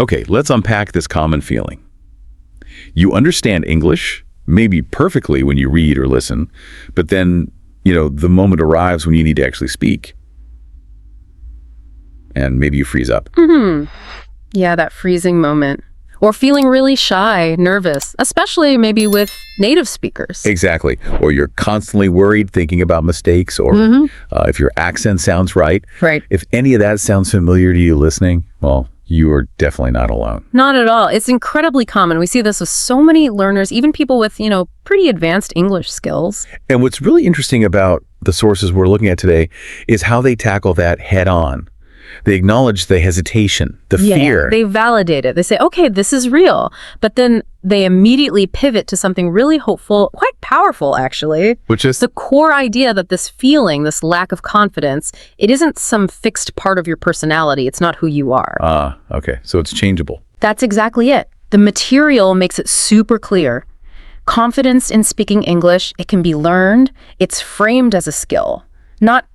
Okay, let's unpack this common feeling. You understand English, maybe perfectly when you read or listen, but then, the moment arrives when you need to actually speak. And maybe you freeze up. Yeah, that freezing moment. Or feeling really shy, nervous, especially maybe with native speakers. Exactly. Or you're constantly worried, thinking about mistakes, or if your accent sounds right. Right. If any of that sounds familiar to you listening, well, you are definitely not alone. Not at all. It's incredibly common. We see this with so many learners, even people with, pretty advanced English skills. And what's really interesting about the sources we're looking at today is how they tackle that head on. They acknowledge the hesitation, the fear. They validate it. They say, okay, this is real. But then they immediately pivot to something really hopeful, quite powerful, actually. Which is? The core idea that this feeling, this lack of confidence, it isn't some fixed part of your personality. It's not who you are. Okay. So it's changeable. That's exactly it. The material makes it super clear. Confidence in speaking English, it can be learned. It's framed as a skill, not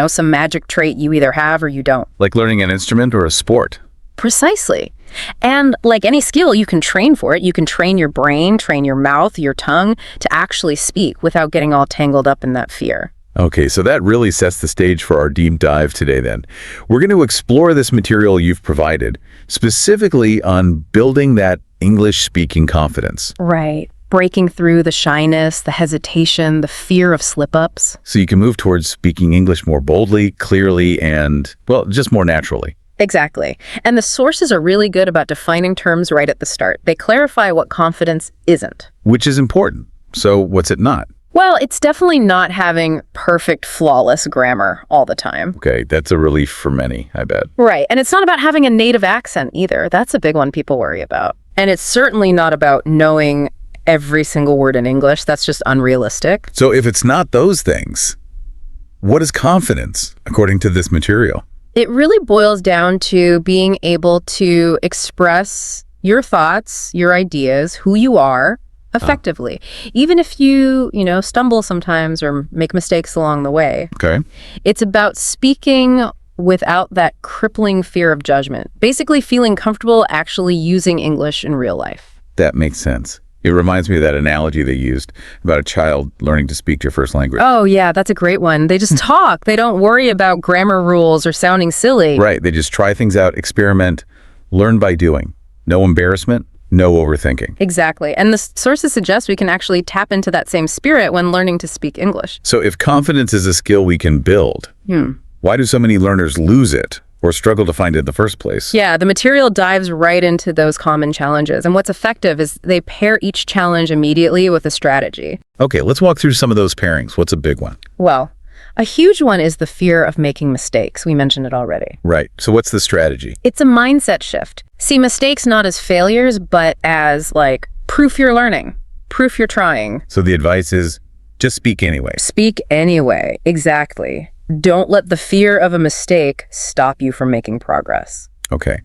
some magic trait you either have or you don't. Like learning an instrument or a sport. Precisely. And like any skill, you can train for it. You can train your brain, train your mouth, your tongue to actually speak without getting all tangled up in that fear. Okay, so that really sets the stage for our deep dive today then. We're going to explore this material you've provided, specifically on building that English-speaking confidence. Right. Breaking through the shyness, the hesitation, the fear of slip-ups. So you can move towards speaking English more boldly, clearly, and, just more naturally. Exactly. And the sources are really good about defining terms right at the start. They clarify what confidence isn't. Which is important. So what's it not? Well, it's definitely not having perfect, flawless grammar all the time. Okay, that's a relief for many, I bet. Right. And it's not about having a native accent either. That's a big one people worry about. And it's certainly not about knowing every single word in English. That's just unrealistic. So if it's not those things, what is confidence, according to this material? It really boils down to being able to express your thoughts, your ideas, who you are effectively. Even if you, stumble sometimes or make mistakes along the way. Okay. It's about speaking without that crippling fear of judgment. Basically feeling comfortable actually using English in real life. That makes sense. It reminds me of that analogy they used about a child learning to speak your first language. Oh, yeah, that's a great one. They just talk. They don't worry about grammar rules or sounding silly. Right. They just try things out, experiment, learn by doing. No embarrassment, no overthinking. Exactly. And the sources suggest we can actually tap into that same spirit when learning to speak English. So if confidence is a skill we can build, why do so many learners lose it or struggle to find it in the first place? Yeah, the material dives right into those common challenges. And what's effective is they pair each challenge immediately with a strategy. Okay, let's walk through some of those pairings. What's a big one? Well, a huge one is the fear of making mistakes. We mentioned it already. Right. So what's the strategy? It's a mindset shift. See mistakes not as failures, but as proof you're learning, proof you're trying. So the advice is just speak anyway. Speak anyway. Exactly. Don't let the fear of a mistake stop you from making progress. Okay.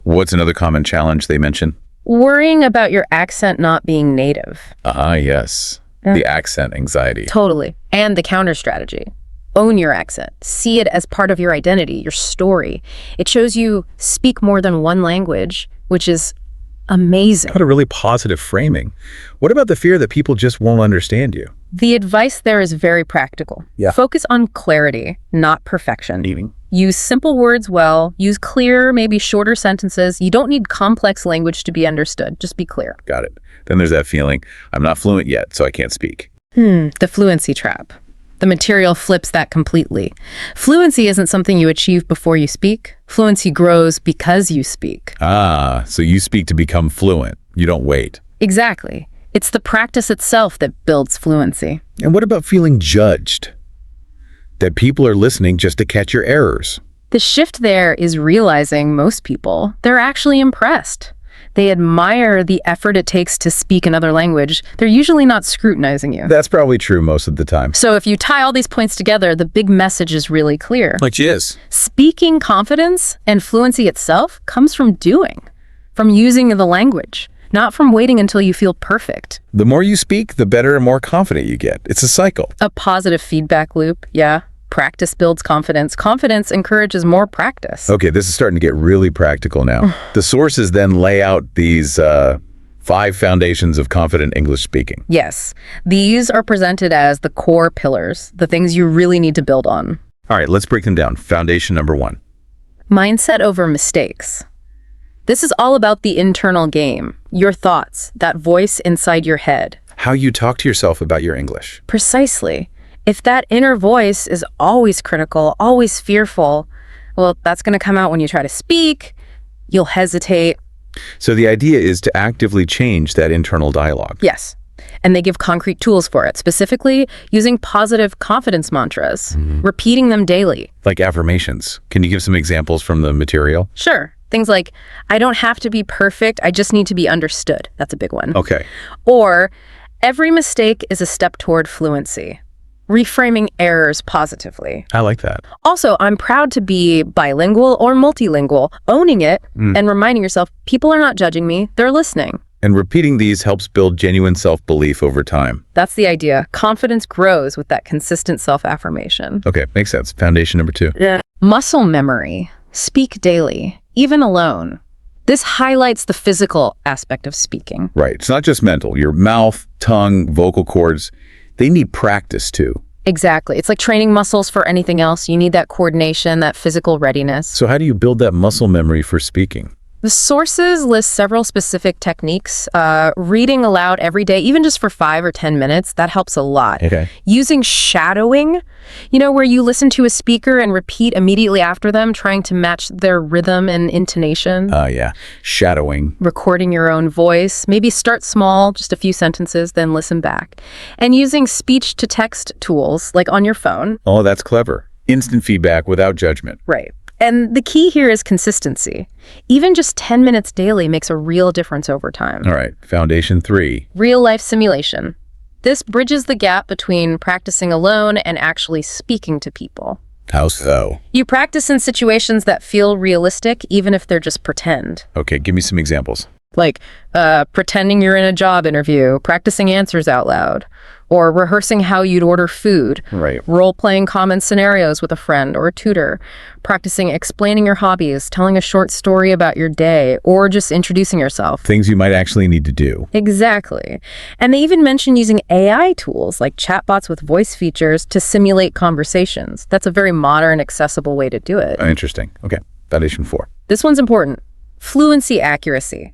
What's another common challenge they mention? Worrying about your accent not being native. Yes. The accent anxiety. Totally. And the counter strategy. Own your accent. See it as part of your identity, your story. It shows you speak more than one language, which is amazing. What a really positive framing. What about the fear that people just won't understand you? The advice there is very practical. Yeah. Focus on clarity, not perfection. Meaning? Use simple words well. Use clear, maybe shorter sentences. You don't need complex language to be understood. Just be clear. Got it. Then there's that feeling, I'm not fluent yet, so I can't speak. The fluency trap. The material flips that completely. Fluency isn't something you achieve before you speak. Fluency grows because you speak. So you speak to become fluent. You don't wait. Exactly. It's the practice itself that builds fluency. And what about feeling judged? That people are listening just to catch your errors. The shift there is realizing most people, they're actually impressed. They admire the effort it takes to speak another language. They're usually not scrutinizing you. That's probably true most of the time. So if you tie all these points together, the big message is really clear. Which is? Speaking confidence and fluency itself comes from doing, from using the language, not from waiting until you feel perfect. The more you speak, the better and more confident you get. It's a cycle. A positive feedback loop, yeah. Practice builds confidence. Confidence encourages more practice. Okay, this is starting to get really practical now. The sources then lay out these 5 foundations of confident English speaking. Yes, these are presented as the core pillars, the things you really need to build on. All right, let's break them down. Foundation number 1. Mindset over mistakes. This is all about the internal game, your thoughts, that voice inside your head. How you talk to yourself about your English. Precisely. If that inner voice is always critical, always fearful, well, that's going to come out when you try to speak. You'll hesitate. So the idea is to actively change that internal dialogue. Yes. And they give concrete tools for it, specifically using positive confidence mantras, repeating them daily. Like affirmations. Can you give some examples from the material? Sure. Things like, I don't have to be perfect, I just need to be understood. That's a big one. Okay. Or, every mistake is a step toward fluency. Reframing errors positively. I like that. Also, I'm proud to be bilingual or multilingual, owning it and reminding yourself, people are not judging me, they're listening. And repeating these helps build genuine self-belief over time. That's the idea. Confidence grows with that consistent self-affirmation. Okay, makes sense. Foundation number 2. Muscle memory. Speak daily, even alone. This highlights the physical aspect of speaking. Right. It's not just mental. Your mouth, tongue, vocal cords, they need practice too. Exactly. It's like training muscles for anything else. You need that coordination, that physical readiness. So how do you build that muscle memory for speaking? The sources list several specific techniques. Reading aloud every day, even just for 5 or 10 minutes, that helps a lot. Okay. Using shadowing, where you listen to a speaker and repeat immediately after them, trying to match their rhythm and intonation. Yeah. Shadowing. Recording your own voice. Maybe start small, just a few sentences, then listen back. And using speech-to-text tools, like on your phone. Oh, that's clever. Instant feedback without judgment. Right. And the key here is consistency. Even just 10 minutes daily makes a real difference over time. All right. Foundation 3. Real-life simulation. This bridges the gap between practicing alone and actually speaking to people. How so? You practice in situations that feel realistic, even if they're just pretend. Okay, give me some examples. Like pretending you're in a job interview, practicing answers out loud, or rehearsing how you'd order food. Right. Role-playing common scenarios with a friend or a tutor, practicing explaining your hobbies, telling a short story about your day, or just introducing yourself. Things you might actually need to do. Exactly. And they even mention using AI tools like chatbots with voice features to simulate conversations. That's a very modern, accessible way to do it. Interesting. Okay. Foundation 4. This one's important. Fluency accuracy.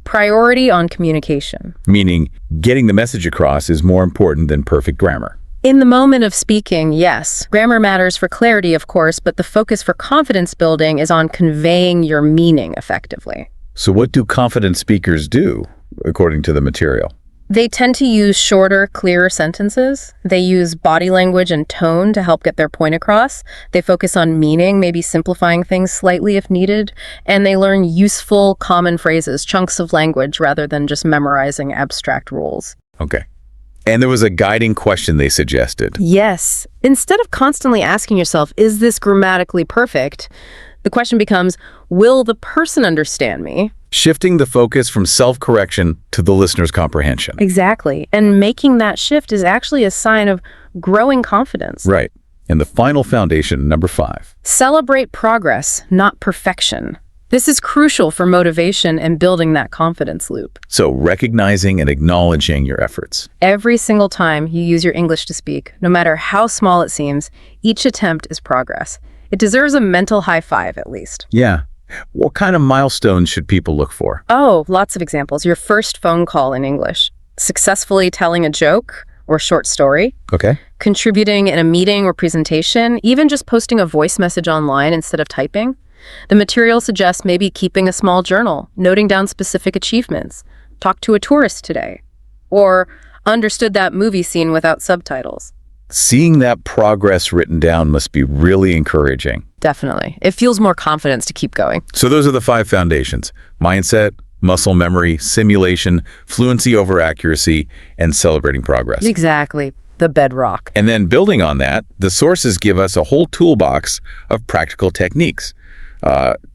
Priority on communication. Meaning getting the message across is more important than perfect grammar. In the moment of speaking, yes, grammar matters for clarity, of course, but the focus for confidence building is on conveying your meaning effectively. So what do confident speakers do, according to the material? They tend to use shorter, clearer sentences. They use body language and tone to help get their point across. They focus on meaning, maybe simplifying things slightly if needed. And they learn useful, common phrases, chunks of language, rather than just memorizing abstract rules. Okay. And there was a guiding question they suggested. Yes. Instead of constantly asking yourself, is this grammatically perfect? The question becomes, will the person understand me? Shifting the focus from self-correction to the listener's comprehension. Exactly. And making that shift is actually a sign of growing confidence. Right. And the final foundation, number 5. Celebrate progress, not perfection. This is crucial for motivation and building that confidence loop. So recognizing and acknowledging your efforts. Every single time you use your English to speak, no matter how small it seems, each attempt is progress. It deserves a mental high five, at least. Yeah. What kind of milestones should people look for? Oh, lots of examples. Your first phone call in English. Successfully telling a joke or short story. Okay. Contributing in a meeting or presentation. Even just posting a voice message online instead of typing. The material suggests maybe keeping a small journal, noting down specific achievements. Talked to a tourist today. Or understood that movie scene without subtitles. Seeing that progress written down must be really encouraging. Definitely. It fuels more confidence to keep going. So those are the 5 foundations: mindset, muscle memory, simulation, fluency over accuracy, and celebrating progress. Exactly. The bedrock. And then building on that, the sources give us a whole toolbox of practical techniques.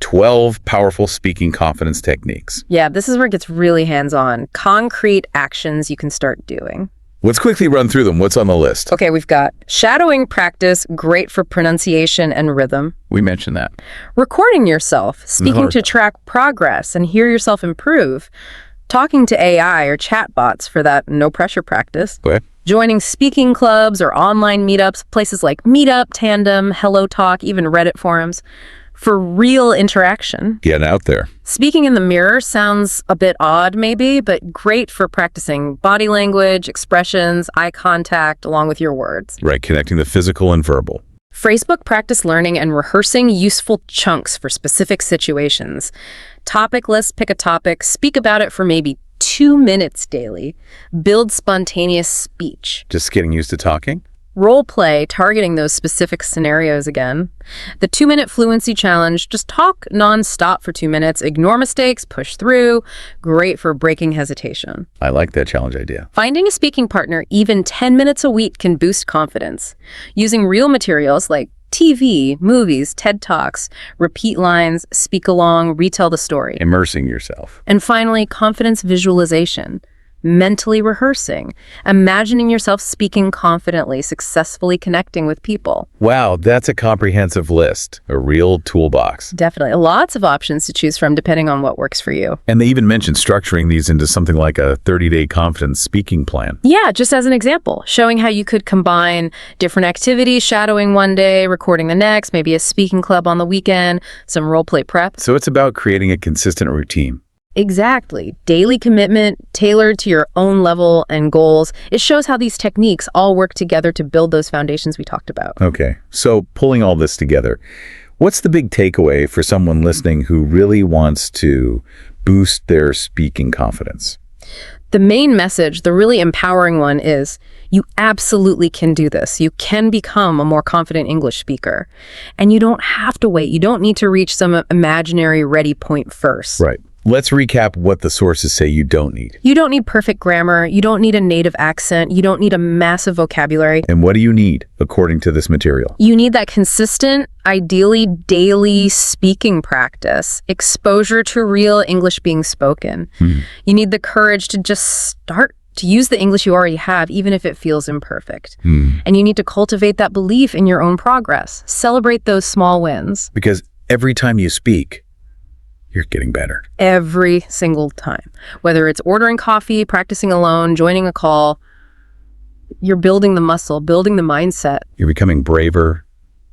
12 powerful speaking confidence techniques. Yeah, this is where it gets really hands-on. Concrete actions you can start doing. Let's quickly run through them. What's on the list? Okay, we've got shadowing practice, great for pronunciation and rhythm. We mentioned that. Recording yourself, speaking to track progress and hear yourself improve. Talking to AI or chatbots for that no-pressure practice. Okay. Joining speaking clubs or online meetups, places like Meetup, Tandem, Hello Talk, even Reddit forums, for real interaction. Getting out there. Speaking in the mirror sounds a bit odd maybe, but great for practicing body language, expressions, eye contact, along with your words. Right, connecting the physical and verbal. Phrasebook practice learning and rehearsing useful chunks for specific situations. Topic list, pick a topic, speak about it for maybe 2 minutes daily. Build spontaneous speech. Just getting used to talking? Role play, targeting those specific scenarios again. The 2-minute fluency challenge, just talk nonstop for 2 minutes, ignore mistakes, push through. Great for breaking hesitation. I like that challenge idea. Finding a speaking partner even 10 minutes a week can boost confidence. Using real materials like TV, movies, TED Talks, repeat lines, speak along, retell the story. Immersing yourself. And finally, confidence visualization. Mentally rehearsing, imagining yourself speaking confidently, successfully connecting with people. Wow, that's a comprehensive list. A real toolbox. Definitely. Lots of options to choose from depending on what works for you. And they even mentioned structuring these into something like a 30-day confidence speaking plan. Yeah, just as an example, showing how you could combine different activities, shadowing one day, recording the next, maybe a speaking club on the weekend, some role play prep. So it's about creating a consistent routine. Exactly. Daily commitment, tailored to your own level and goals. It shows how these techniques all work together to build those foundations we talked about. Okay, so pulling all this together, what's the big takeaway for someone listening who really wants to boost their speaking confidence? The main message, the really empowering one, is you absolutely can do this. You can become a more confident English speaker. And you don't have to wait. You don't need to reach some imaginary ready point first. Right. Let's recap what the sources say you don't need. You don't need perfect grammar. You don't need a native accent. You don't need a massive vocabulary. And what do you need, according to this material? You need that consistent, ideally daily speaking practice, exposure to real English being spoken. You need the courage to just start to use the English you already have, even if it feels imperfect. And you need to cultivate that belief in your own progress. Celebrate those small wins. Because every time you speak, you're getting better. Every single time. Whether it's ordering coffee, practicing alone, joining a call, you're building the muscle, building the mindset. You're becoming braver,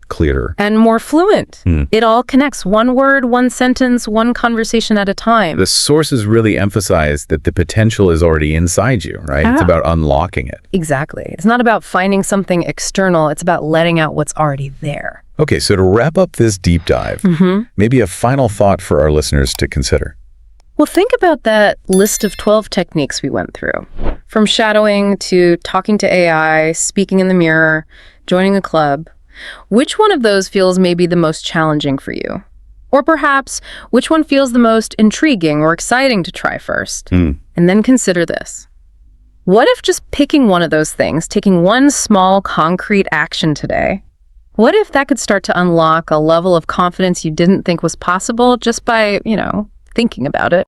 clearer. And more fluent. It all connects. One word, one sentence, one conversation at a time. The sources really emphasize that the potential is already inside you, right? It's about unlocking it. Exactly. It's not about finding something external. It's about letting out what's already there. Okay, so to wrap up this deep dive, maybe a final thought for our listeners to consider. Well, think about that list of 12 techniques we went through. From shadowing to talking to AI, speaking in the mirror, joining a club. Which one of those feels maybe the most challenging for you? Or perhaps, which one feels the most intriguing or exciting to try first? And then consider this. What if just picking one of those things, taking one small concrete action today, what if that could start to unlock a level of confidence you didn't think was possible just by, thinking about it?